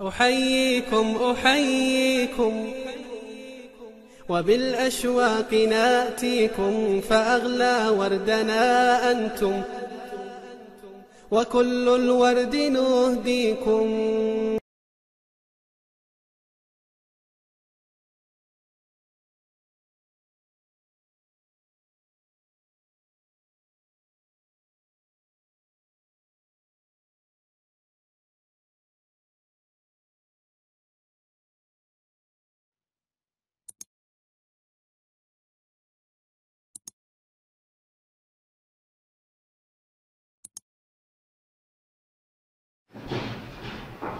أحييكم أحييكم وبالأشواق ناتيكم، فأغلى وردنا أنتم وكل الورد نهديكم.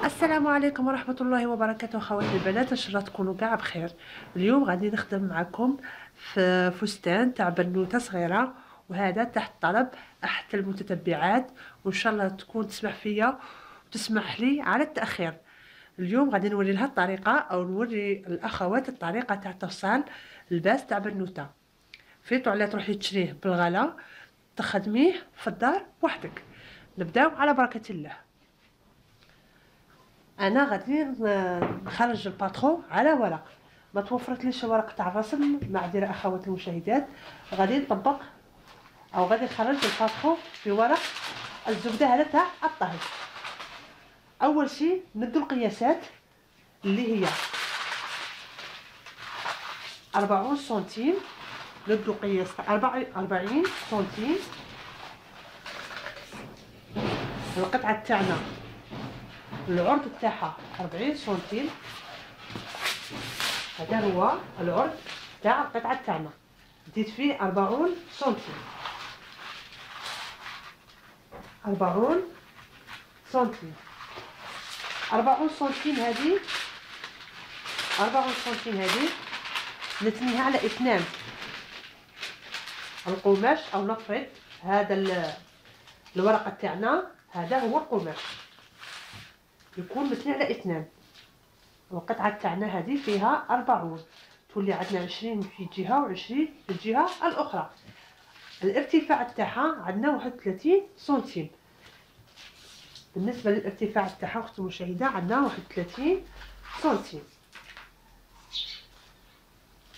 السلام عليكم ورحمة الله وبركاته. خواتي البنات، ان شاء الله تكونوا كاع بخير. اليوم غادي نخدم معكم في فستان تاع بنوته صغيره، وهذا تحت طلب احد المتتبعات، وان شاء الله تكون تسمح فيا وتسمح لي على التاخير. اليوم غادي نوري لها الطريقه، او نوري الاخوات الطريقه تاع توصال الباس تاع بنوته. فيتو على تروحي تشريه بالغلا تخدميه في الدار وحدك. نبداو على بركه الله. انا غادي نخرج الباترون على ورق. ما توفرتليش الورق تاع الرسم، معذره اخواتي المشاهدات. غادي نطبق او غادي نخرج الباترون في ورق الزبده هذا تاع الطهي. اول شيء ندو القياسات اللي هي 40 سنتيم. ندو قياس 40 سنتيم. القطعه تاعنا العرض تاعها 40 سنتيم. هذا هو العرض تاع القطعه تاعنا. زيد فيه 40 سنتيم. 40 سنتيم. 40 سنتيم هذه 40 سنتيم هذه نتنيها على اثنان القماش، او نفرض هذا الورقه تاعنا هذا هو القماش، يكون مثني على اثنان. القطعه تاعنا هذه فيها 40، تولي عندنا 20 في جهه و20 في الجهه الاخرى. الارتفاع تاعها عندنا 31 سنتيم. بالنسبه للارتفاع تاعها اختي المشاهده عندنا 31 سنتيم.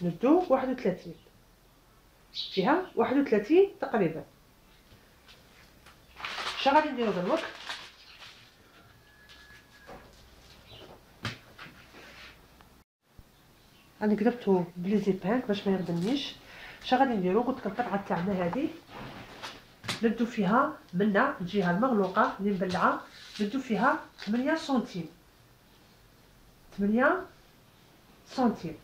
ندو 31 فيها 31 تقريبا. اش غادي نديرو دروك؟ انا قلبته بلي زيبانك باش ما يخدمنيش. اش غادي نديرو؟ قلت لك القطعه تاعنا هذه ندو فيها منا الجهه المغلوقه اللي مبلعه، ندو فيها 8 سنتيم. 8 سنتيم.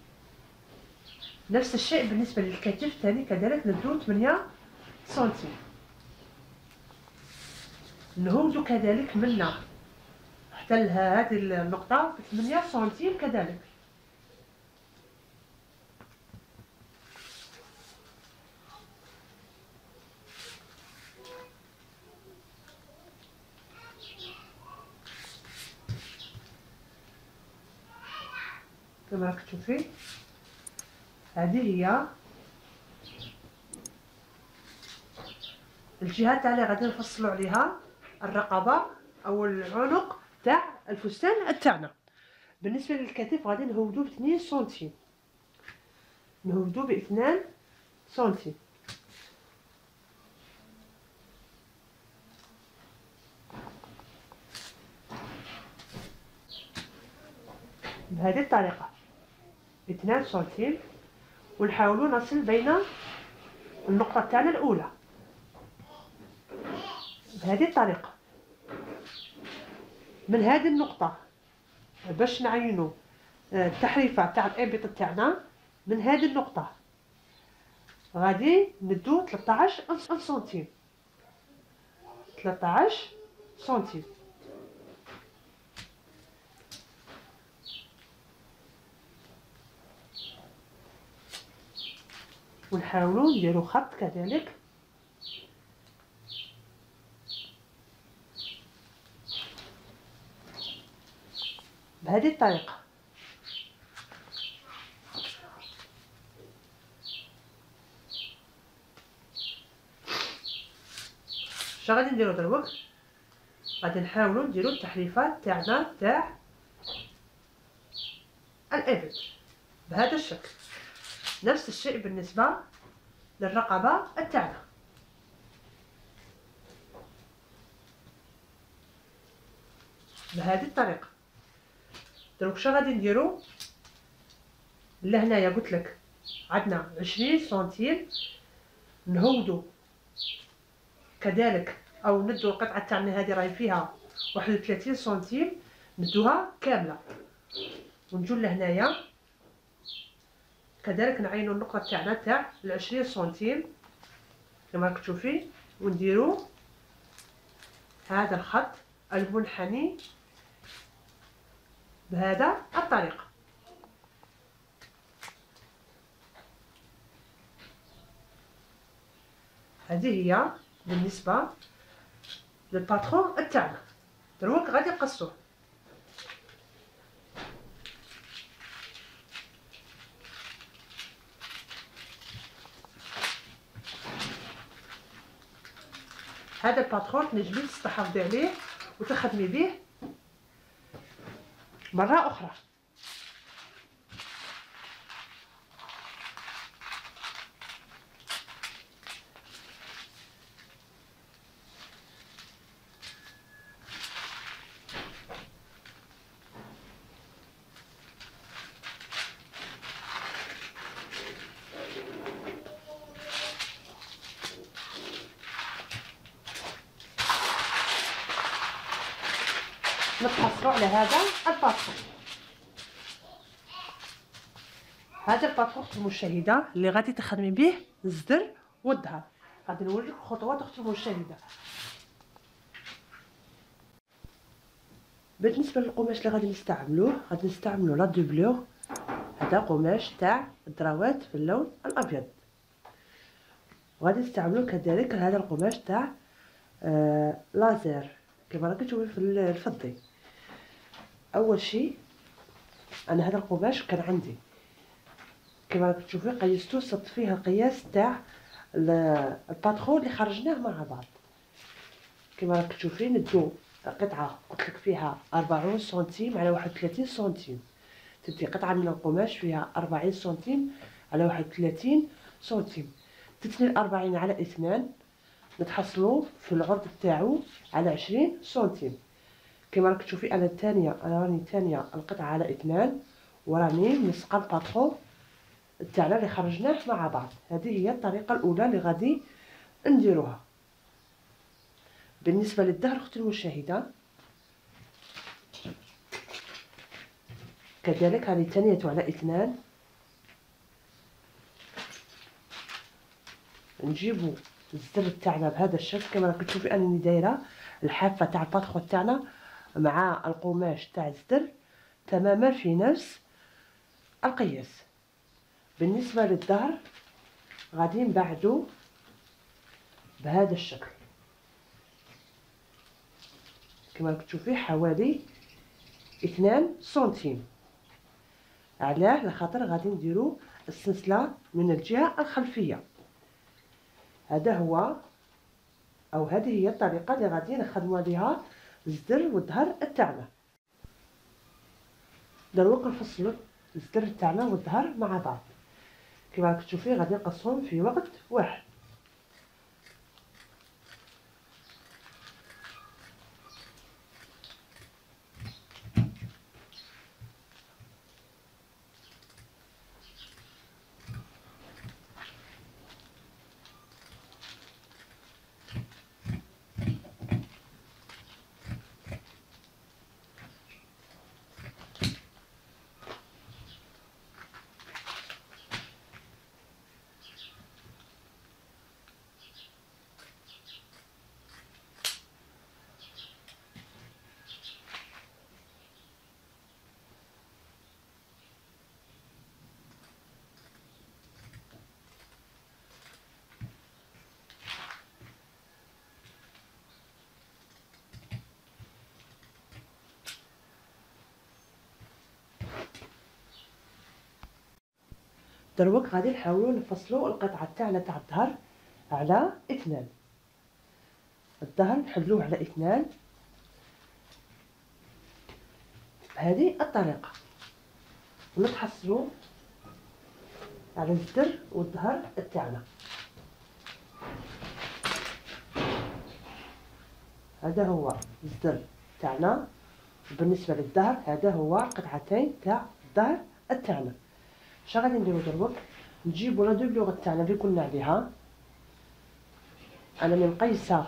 نفس الشيء بالنسبه للكتف ثاني كذلك ندو 8 سنتيم. نهودو كذلك منا حتى لهذه النقطه 8 سنتيم كذلك. كما راك تشوفي هذه هي الجهه تاع اللي غادي نفصلوا عليها الرقبه او العنق تاع الفستان تاعنا. بالنسبه للكتف غادي نهودو ب2 سنتيم. نهودو ب2 سنتيم. بهذه الطريقه 2 سنتيم، ونحاولوا نصل بين النقطه تاعنا الاولى بهذه الطريقه. من هذه النقطه باش نعينوا التحريفه تاع الابط تاعنا، من هذه النقطه غادي ندو 13 سنتيم. 13 سنتيم. ونحاولوا نديروا خط كذلك بهذه الطريقه. اش غادي نديروا دروك؟ غادي نحاولوا نديروا التحريفات تاعنا تاع الإبل بهذا الشكل. نفس الشيء بالنسبة للرقبة تاعنا. بهذه الطريقة. دروك شنو غادي نديرو؟ لهنايا قلت لك عندنا 20 سنتيم، نهودو كذلك او ندو القطعه تاعنا هذه راهي فيها 31 سنتيم، ندوها كامله ونجو لهنايا كذلك نعينوا النقطه تاعنا تاع 20 سنتيم كما راك تشوفي، ونديرو هذا الخط المنحني بهذا الطريقه. هذه هي بالنسبه للباترون تاعنا. دروك غادي نقصوه. هذا الباترون تنجمي تستحفظي عليه وتخدمي به مره اخرى. نتحصلوا على هذا الباترون. هذا الباترون اختي المشاهده اللي غادي تخدمي به الزدر والظهر. غادي نوريك الخطوات اختي المشاهده. بالنسبه للقماش اللي غادي نستعملوه، غادي نستعملوا لا دوبلور. هذا قماش تاع الدراوات في اللون الابيض. وغادي نستعملوا كذلك هذا القماش تاع لازر كما راكي تشوفي في الفضي. اول شيء انا هذا القماش كان عندي كما راكي تشوفي، قيستو صدت فيه القياس تاع الباترون اللي خرجناه مع بعض. كما راكي تشوفي ندو قطعه قلت لك فيها 40 سنتيم على 31 سنتيم، تدي قطعه من القماش فيها 40 سنتيم على 31 سنتيم، تثني 40 على 2 نتحصلوا في العرض تاعو على 20 سنتيم. كما راك تشوفي انا راني ثانيه القطعه على 2 وراني مسقه الباترون تاعنا اللي خرجناه مع بعض. هذه هي الطريقه الاولى اللي غادي نديروها. بالنسبه للظهر اختي المشاهده كذلك راني ثانيه على 2 نجيبو الزر تاعنا بهذا الشكل. كما راك تشوفي انني دايره الحافه تاع الباترون تاعنا مع القماش تاع الزدر تماما في نفس القياس. بالنسبه للظهر غادي نبعدو بهذا الشكل كما راك تشوفي حوالي 2 سنتيم. علاه لخاطر غادي نديرو السلسله من الجهه الخلفيه. هذا هو او هذه هي الطريقه اللي غادي نخدموا بها الزدر والظهر تاعنا. دروك نفصلوا الزدر تاعنا والظهر مع بعض. كما راك تشوفي غادي نقصهم في وقت واحد. دروك غادي نحاولوا نفصلوا القطعه تاعنا تاع الظهر على 2. الظهر نحلوه على 2 بهذه الطريقه. ونتحصلوا على الزر والظهر تاعنا. هذا هو الزر تاعنا. بالنسبه للظهر هذا هو قطعتين تاع الظهر تاعنا. اش غادي نديرو دروك؟ نجيبو لا دوبلوغ تاعنا اللي قلنا عليها. انا من مقيسه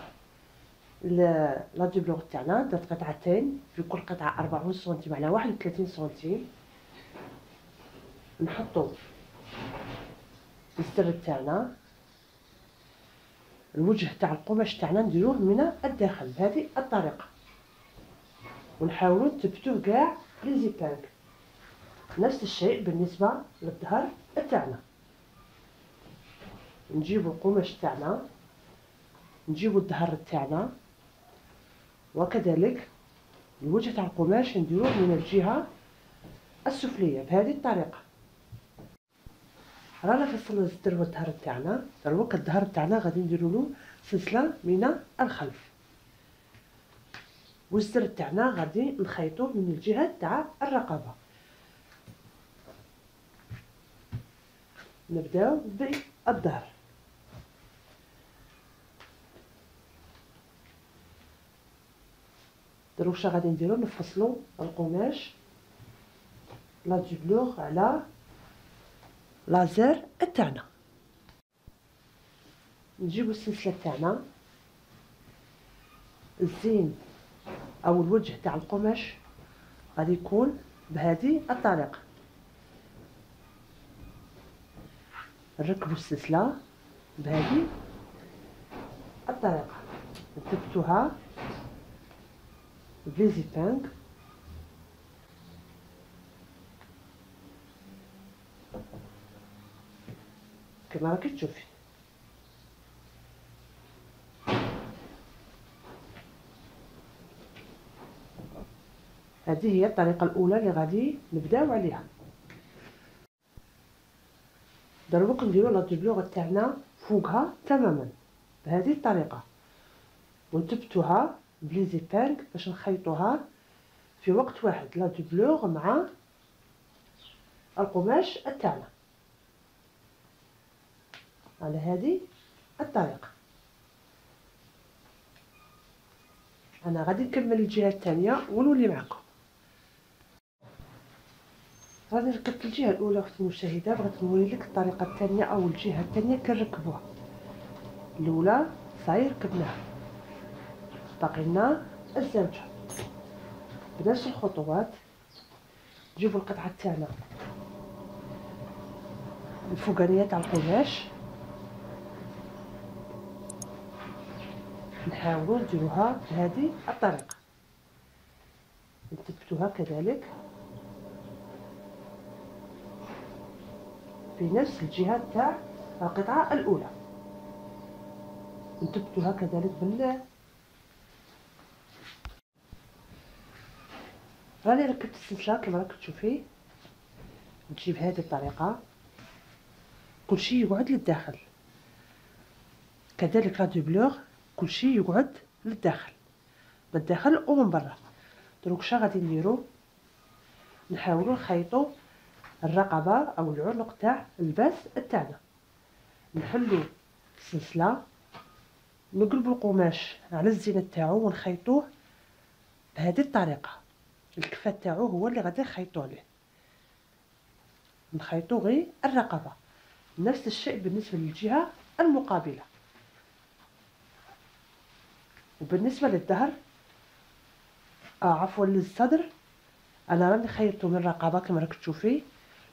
لا دوبلوغ تاعنا درت قطعتين، في كل قطعه 40 سنتيم على 31 سنتيم. نحطو الزر تاعنا، الوجه تاع القماش تاعنا نديروه من الداخل بهذه الطريقه، ونحاولوا نثبتوه كاع لي زيبانك. نفس الشيء بالنسبه للظهر تاعنا. نجيبو القماش تاعنا، نجيبو الظهر تاعنا، وكذلك الوجه تاع القماش نديروه من الجهه السفليه بهذه الطريقه. رانا فصلنا الزر والظهر تاعنا. دروك الظهر تاعنا غادي نديرو له سلسله من الخلف، والزر تاعنا غادي نخيطوه من الجهه تاع الرقبه. نبداو بالظهر. دروك واش غادي نديرو؟ نفصلو القماش لا دوبلوغ على لازر تاعنا. نجيبو السلسله تاعنا، الزين او الوجه تاع القماش غادي يكون بهذه الطريقه. نركبوا السلسله بهذه الطريقه، نثبتوها بليزيبانك. كما راكي تشوفي. هذه هي الطريقه الاولى اللي غادي نبداو عليها. دروك نديرو لا دوبلوغ تاعنا فوقها تماما بهذه الطريقه، ونثبتوها بليزيبانك باش نخيطوها في وقت واحد، لا دوبلوغ مع القماش تاعنا على هذه الطريقه. انا غادي نكمل الجهه الثانيه ونولي معكم. غادي ركبت الجهه الاولى اختي المشاهده، بغيت نوري لك الطريقه الثانيه او الجهه الثانيه كنركبوها. الاولى صاي ركبناها، باقي لنا الزوجه. بنفس الخطوات نجيبوا القطعه تاعنا الفوقانيه تاع القماش، نحاولوا نديروها بهذه الطريقه، نثبتوها كذلك في نفس الجهه تاع القطعه الاولى، نثبتوها كذلك راني ركبت السلسله كما راك تشوفي. نجيب هذه الطريقه، كلشي يقعد للداخل، كذلك لا دوبلوغ كلشي يقعد للداخل، من الداخل ومن برا. دروك شا غادي نديرو؟ نحاولوا نخيطوا الرقبه او العنق تاع اللباس تاعنا. نحلوا السلسله، نقلبوا القماش على الزينه تاعو ونخيطوه بهذه الطريقه. الكفات تاعو هو اللي غادي نخيطوا عليه، نخيطوا غير الرقبه. نفس الشيء بالنسبه للجهه المقابله. وبالنسبه للظهر عفوا للصدر، انا راني خيطته من الرقبه كما راك تشوفي.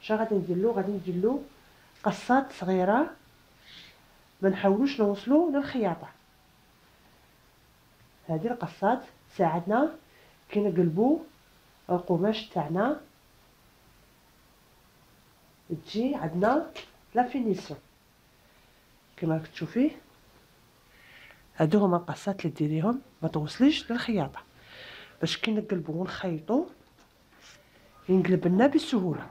اش غادي نديرلو؟ غادي نديرلو قصات صغيره، ما نحاولوش نوصلو للخياطه. هذه القصات تساعدنا كي نقلبو القماش تاعنا، تجي عندنا لا فينيسيون كما راك تشوفي. هادو هما القصات اللي ديريهم ما توصليش للخياطه، باش كي نقلبو ونخيطو ينقلب لنا بسهوله.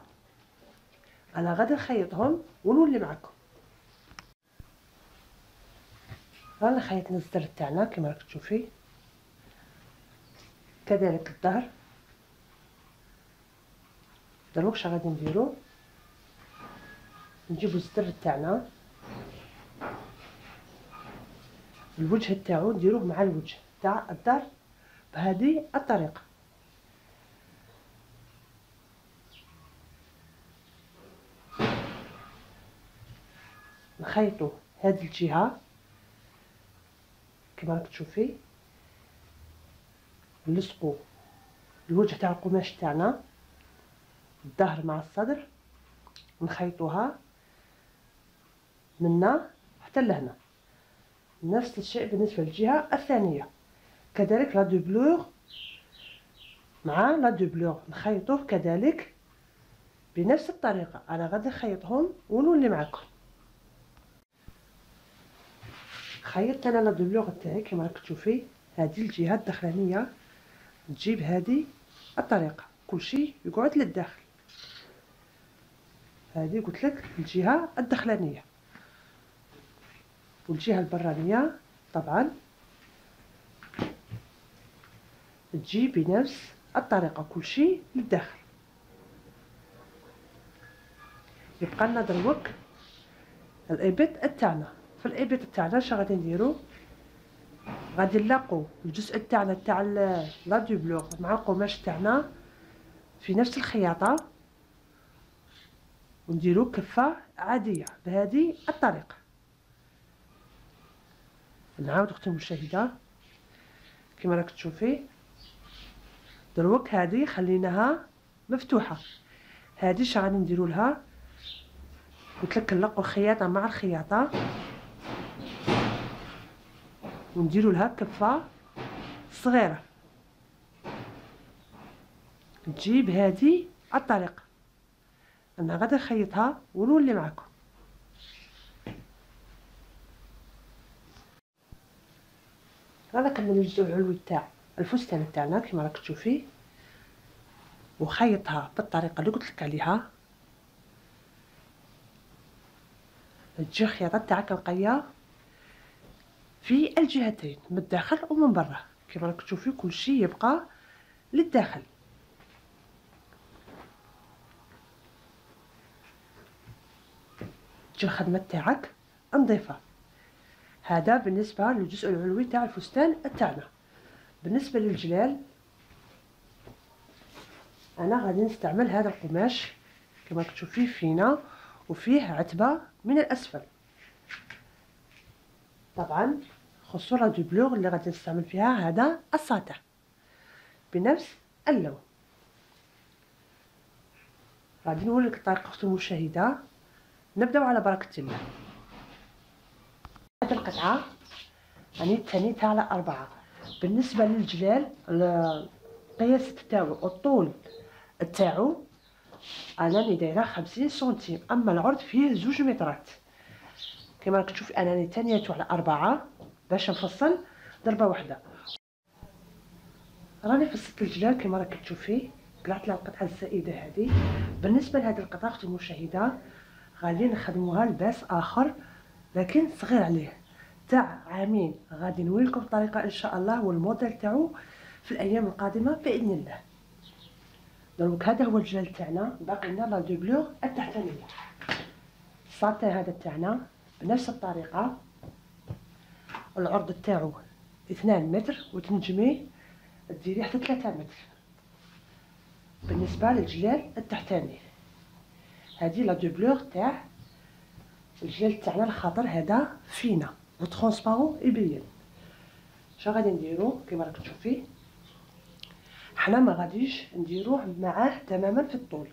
انا غادي نخيطهم ونولي معكم. رانا خيطنا الزر تاعنا كما راك تشوفي، كذلك الظهر دروك شنو غادي نديرو، نجيبو الزر تاعنا، الوجه تاعو نديروه مع الوجه تاع الدار بهذه الطريقه. نخيطو هذه الجهه كما راك تشوفي، نلصقو الوجه تاع القماش تاعنا الظهر مع الصدر، نخيطوها منا حتى لهنا. نفس الشيء بالنسبه للجهه الثانيه، كذلك لا دوبلور مع لا دوبلور نخيطوه كذلك بنفس الطريقه. انا غادي نخيطهم ونولي معكم. خيطت انا لا دوبلور تاعي كما راك تشوفي، هذه الجهه الداخلانيه تجيب هذه الطريقه، كلشي يقعد للداخل. هذه قلت لك الجهه الداخلانيه، والجهه البرانيه طبعا تجي بنفس الطريقه، كلشي للداخل. يبقى لنا دروك الابط تاعنا. في الابط تاعنا اش غادي نديرو، غادي نلاقو الجزء تاعنا تاع لا دوبلور مع القماش تاعنا في نفس الخياطه، ونديرو كفه عاديه بهذه الطريقه. نعاود اختي المشاهده كما راك تشوفي، دروك هذه خليناها مفتوحه. هذه اش غادي نديرو لها، قلت لك نلقوا الخياطه مع الخياطه ونديروا لها كفه صغيره تجي بهذه الطريقه. انا غادي نخيطها ونولي معكم. غادي نكمل الجزء العلوي تاع الفستان تاعنا كما راك تشوفي، وخيطها بالطريقه اللي قلت لك عليها. تجي الخياطه تاعك نقيه في الجهتين من الداخل ومن برا كما راك تشوفي، كلشي يبقى للداخل. تجي الخدمه تاعك نظيفه. هذا بالنسبه للجزء العلوي تاع الفستان تاعنا. بالنسبه للجلال انا غادي نستعمل هذا القماش كما تشوفي فينا وفيه عتبه من الاسفل. طبعا خصو لا دوبلور اللي غادي نستعمل فيها هذا الساطع بنفس اللون. غادي نوريك الطريقه اختي المشاهده. نبداو على بركه الله. هذه القطعه راني تنيتها على 4. بالنسبه للجلال القياس تاعو والطول تاعو انا راني دايره 50 سنتيم، اما العرض فيه 2 مترات. كما راك تشوفي انا راني تانيته على 4 باش نفصل ضربه واحده. راني فصلت الجلال كما راك تشوفي، قلعت لها القطعه الزائده هذه. بالنسبه لهذه القطعه اختي المشاهده غادي نخدموها لباس اخر لكن صغير عليه تاع عامين. غادي نوريكم الطريقه ان شاء الله والموديل تاعو في الايام القادمه باذن الله. دونك هذا هو الجلال تاعنا. باقي لنا لا دوبلور التحتانيه. الساطين هذا تاعنا بنفس الطريقه، العرض تاعو 2 متر وتنجمي ديريه حتى 3 متر. بالنسبه للجلال التحتاني هذه لا دوبلور تاع الجلال تاعنا، الخاطر هذا فينا وترونسبارون يبين. شنو غادي نديرو كما راك تشوفي، حنا ما غاديش نديروه معاه تماما في الطول.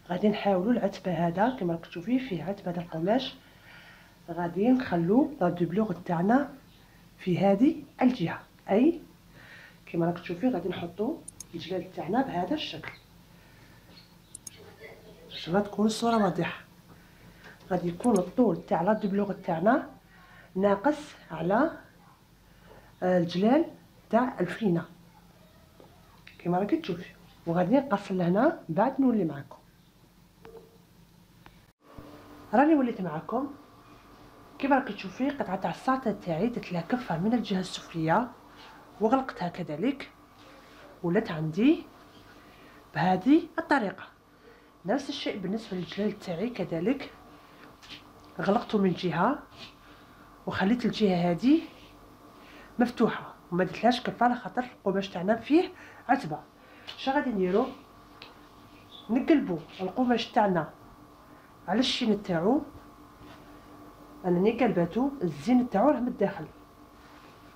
غادي نحاولوا العتبه هذا كما راك تشوفي فيه عتبه هذا القماش، غادي نخلو لا دوبلور تاعنا في هذه الجهه، اي كما راك تشوفي غادي نحطو الجلال تاعنا بهذا الشكل باش تكون الصوره واضحه. غادي يكون الطول تاع لا دوبلور تاعنا ناقص على الجلال تاع الفينه كما راكي تشوفي، وغادي نقصر لهنا بعد نولي معكم. راني وليت معكم كما راكي تشوفي قطعه تاع الساطع تاعي درت لها كفه من الجهه السفليه وغلقتها كذلك، ولات عندي بهذه الطريقه. نفس الشيء بالنسبه للجلال تاعي كذلك، غلقته من جهه وخليت الجهه هذه مفتوحه وما درتلهاش كفاله خاطر القماش تاعنا فيه عتبه. اش غادي نديرو؟ نقلبو القماش تاعنا على الشين تاعو. انني قلباتو الزين تاعو راه من الداخل.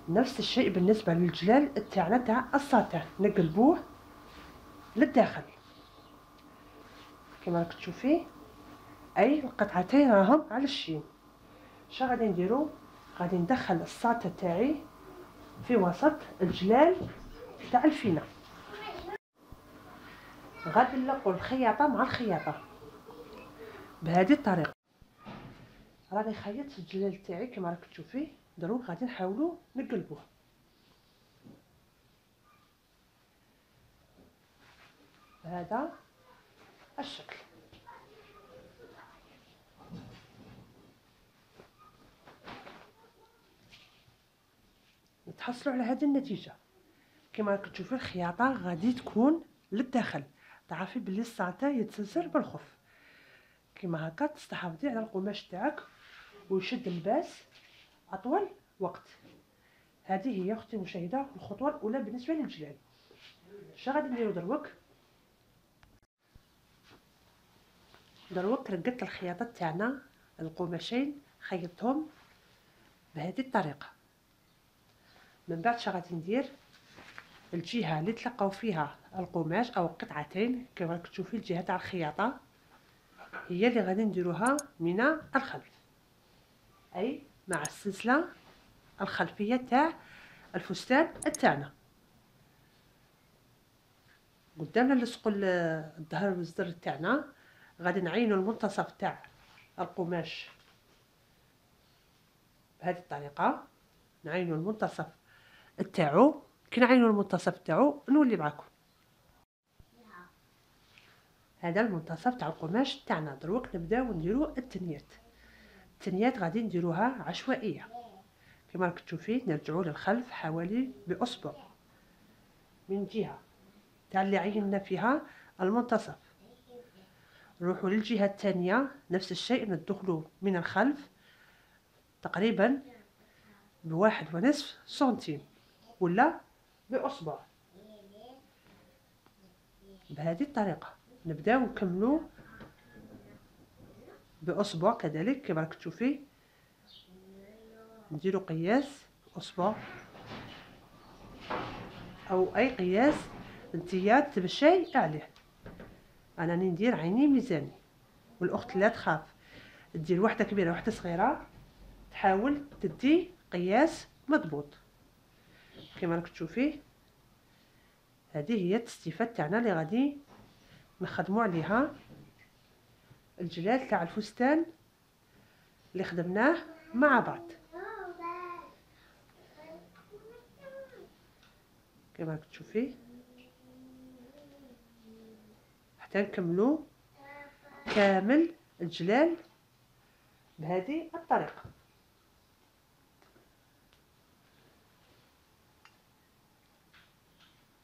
نفس الشيء بالنسبه للجلال تاعنا تاع الساتان، نقلبوه للداخل كما راك تشوفي، اي القطعتين راهم على الشين. اش غادي نديرو؟ غادي ندخل الساطه تاعي في وسط الجلال تاع الفينه. غادي نلقوا الخياطه مع الخياطه بهذه الطريقه. راني خيطت الجلال تاعي كما راك تشوفي، دروك غادي نحاولوا نقلبوه. بهذا الشكل. نتحصلوا على هذه النتيجه. كما راك تشوفي الخياطه غادي تكون للداخل. تعرفي بلي الساطا يتسلسل بالخف. كما هكا تستحافظي على القماش تاعك ويشد اللباس اطول وقت. هذه هي اختي المشاهده الخطوه الاولى بالنسبه للجلال. اش غادي نديرو دروك رقدت الخياطه تاعنا القماشين، خيطتهم بهذه الطريقه. من بعد اش غادي ندير؟ الجهه اللي تلقاو فيها القماش او القطعتين كما راك تشوفي الجهه تاع الخياطه هي اللي غادي نديروها من الخلف، اي مع السلسله الخلفيه تاع الفستان تاعنا. قدامنا نلصقوا الظهر والصدر تاعنا. غادي نعينوا المنتصف تاع القماش بهذه الطريقه. نعينوا المنتصف تاعو. كي نعينوا المنتصف تاعو نولي معكم. هذا المنتصف تاع القماش تاعنا. دروك نبداو نديرو التنيات غادي نديروها عشوائيه كما راك تشوفي. نرجعوا للخلف حوالي باصبع من جهه تاع اللي عيننا فيها المنتصف. نروحوا للجهه الثانيه نفس الشيء، ندخلوا من الخلف تقريبا ب1.5 سنتيم ولا باصبع. بهذه الطريقه نبداو نكملوا باصبع كذلك كما راك تشوفي. نديروا قياس اصبع او اي قياس نتيا تمشي عليه. انا ندير عيني ميزاني والاخت لا تخاف دير واحده كبيره واحده صغيره، تحاول تدي قياس مضبوط كما راك تشوفي. هذه هي التستيفات تاعنا اللي غادي نخدموا عليها الجلال تاع الفستان اللي خدمناه مع بعض. كما راك تشوفي حتى نكملوا كامل الجلال بهذه الطريقه.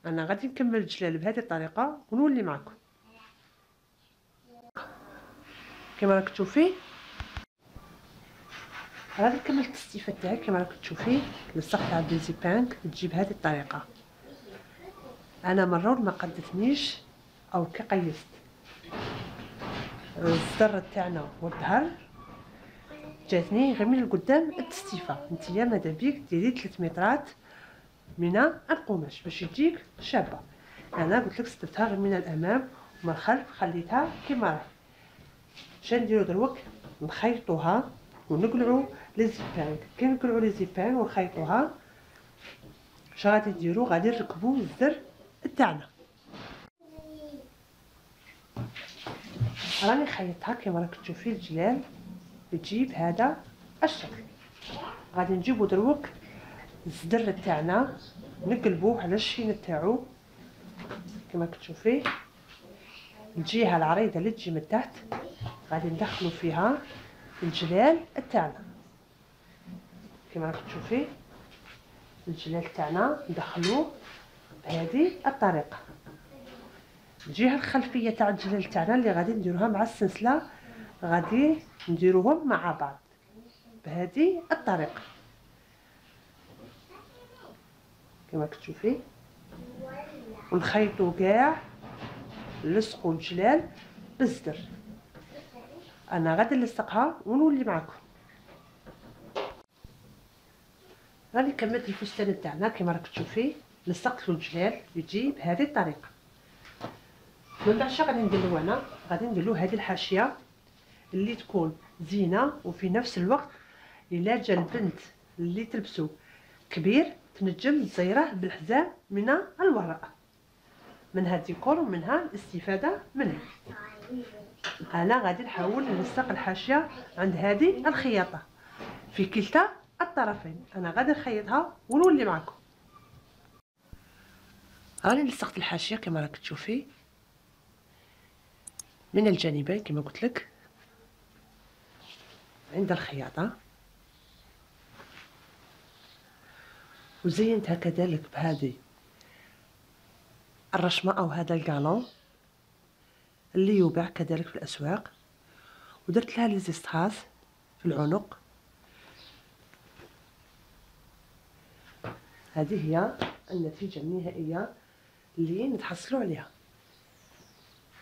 انا غادي نكمل الجلال بهذه الطريقه ونولي معكم. كما راك تشوفي غادي نكمل التستيفات تاعي كما راك تشوفي. لصقت على البيزيبانك تجي بهذه الطريقه. انا مرور ما قدتنيش او كي قيست الزر تاعنا والظهر جاتني غير من القدام التستيفه. نتيا ماذا بيك ديري 3 مترات من القماش باش تجيك شابه. انا قلت لك استفتها غير من الامام ومن الخلف خليتها كما راهي. اش نديرو دروك؟ نخيطوها ونقلعوا لي زيبان. كي نقلعوا لي زيبان ونخيطوها اش غادي نديرو؟ غادي نركبوا الزر تاعنا. راني خيطتها كما راك تشوفي. الجلال تجيب هذا الشكل. غادي نجيبو دروك الزدر تاعنا نقلبوه على الشين تاعو كما كتشوفي. الجهه العريضه اللي تجي من تحت غادي ندخلوا فيها الجلال تاعنا كما راك تشوفي. الجلال تاعنا ندخلوه بهذه الطريقه. الجهه الخلفيه تاع الجلال تاعنا اللي غادي نديروها مع السلسله غادي نديروهم مع بعض بهذه الطريقه كما كتشوفي، ونخيطوا كاع نلصقوا الجلال بالزدر. انا غادي نلصقها ونولي معكم. راني كملت الفستان تاعنا كما راك تشوفي، لصقت له الجلال يجي بهذه الطريقه. من بعد غادي نديرو هنا، غادي نديرو هذه الحاشيه اللي تكون زينه وفي نفس الوقت الا جا البنت اللي تلبسو كبير تنجم تزيره بالحزام من الوراء. منها الديكور ومنها الاستفاده منه. انا غادي نحاول نلصق الحاشيه عند هذه الخياطه في كلتا الطرفين. انا غادي نخيطها ونولي معكم. راني لصقت الحاشيه كما راك تشوفي من الجانبين كما قلت لك عند الخياطه، وزينتها كذلك بهذه الرشمه او هذا الكالون اللي يباع كذلك في الاسواق، ودرت لها لي زيستراس في العنق. هذه هي النتيجه النهائيه اللي نتحصلوا عليها.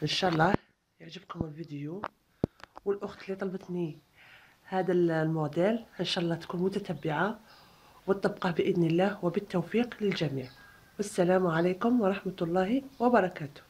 ان شاء الله يعجبكم الفيديو، والاخت اللي طلبتني هذا الموديل ان شاء الله تكون متتبعه وتطبقه باذن الله، وبالتوفيق للجميع. والسلام عليكم ورحمه الله وبركاته.